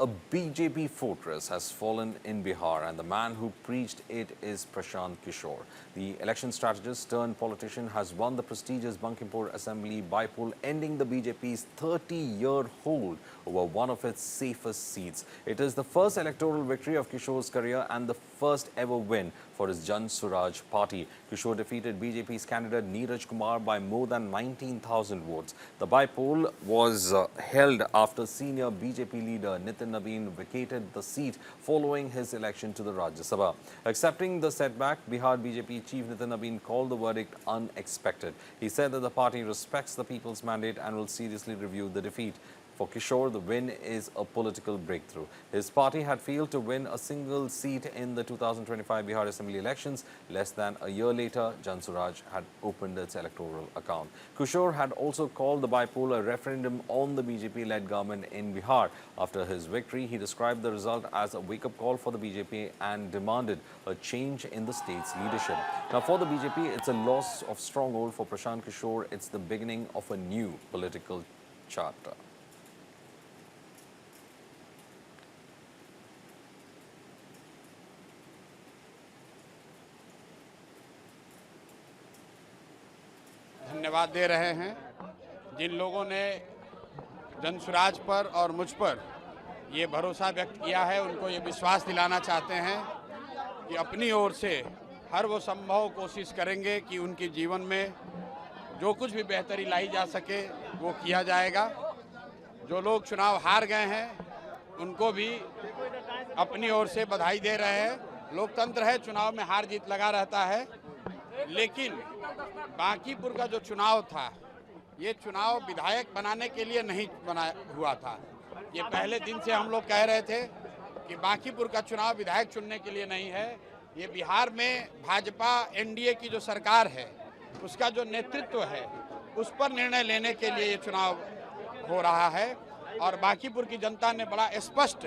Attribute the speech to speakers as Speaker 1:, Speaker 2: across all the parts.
Speaker 1: A BJP fortress has fallen in Bihar, and the man who preached it is Prashant Kishore. The election strategist turned politician has won the prestigious Bankimpur Assembly by poll, ending the BJP's 30-year hold over one of its safest seats. It is the first electoral victory of Kishore's career and the first ever win for his Jan Swaraj party. Kishore defeated BJP's candidate Neeraj Kumar by more than 19,000 votes. The by-poll was held after senior BJP leader Nitin Nabin vacated the seat following his election to the Rajya Sabha. Accepting the setback, Bihar BJP chief Nitin Nabin called the verdict unexpected. He said that the party respects the people's mandate and will seriously review the defeat. For Kishore, the win is a political breakthrough. His party had failed to win a single seat in the 2025 Bihar Assembly elections. Less than a year later, Jan Swaraj had opened its electoral account. Kishore had also called the by-poll a referendum on the BJP-led government in Bihar. After his victory, he described the result as a wake-up call for the BJP and demanded a change in the state's leadership. Now, for the BJP, it's a loss of stronghold. For Prashant Kishore, it's the beginning of a new political chapter.
Speaker 2: धन्यवाद दे रहे हैं जिन लोगों ने जन स्वराज पर और मुझ पर ये भरोसा व्यक्त किया है। उनको ये विश्वास दिलाना चाहते हैं कि अपनी ओर से हर वो संभव कोशिश करेंगे कि उनके जीवन में जो कुछ भी बेहतरी लाई जा सके वो किया जाएगा। जो लोग चुनाव हार गए हैं उनको भी अपनी ओर से बधाई दे रहे हैं। लोकतंत्र है, चुनाव में हार जीत लगा रहता है, लेकिन बांकीपुर का जो चुनाव था ये चुनाव विधायक बनाने के लिए नहीं बना हुआ था। ये पहले दिन से हम लोग कह रहे थे कि बांकीपुर का चुनाव विधायक चुनने के लिए नहीं है। ये बिहार में भाजपा एनडीए की जो सरकार है उसका जो नेतृत्व है उस पर निर्णय लेने के लिए ये चुनाव हो रहा है। और बांकीपुर की जनता ने बड़ा स्पष्ट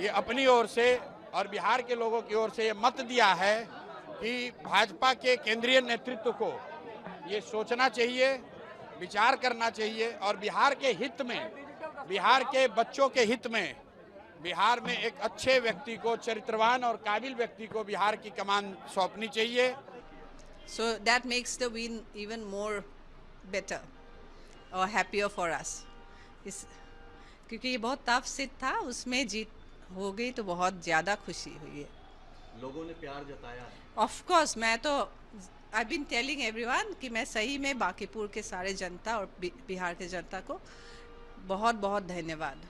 Speaker 2: ये अपनी ओर से और बिहार के लोगों की ओर से ये मत दिया है कि भाजपा के केंद्रीय नेतृत्व को ये सोचना चाहिए, विचार करना चाहिए और बिहार के हित में, बिहार के बच्चों के हित में, बिहार में एक अच्छे व्यक्ति को, चरित्रवान और काबिल व्यक्ति को बिहार की कमान सौंपनी चाहिए।
Speaker 3: So that makes the win even more better or happier for us. क्योंकि ये बहुत टफ सीट था, उसमें जीत हो गई तो बहुत ज़्यादा खुशी हुई है।
Speaker 4: लोगों ने प्यार जताया है।
Speaker 3: ऑफ कोर्स, मैं तो आई बीन टेलिंग एवरीवन कि मैं सही में बांकीपुर के सारे जनता और बिहार के जनता को बहुत बहुत धन्यवाद।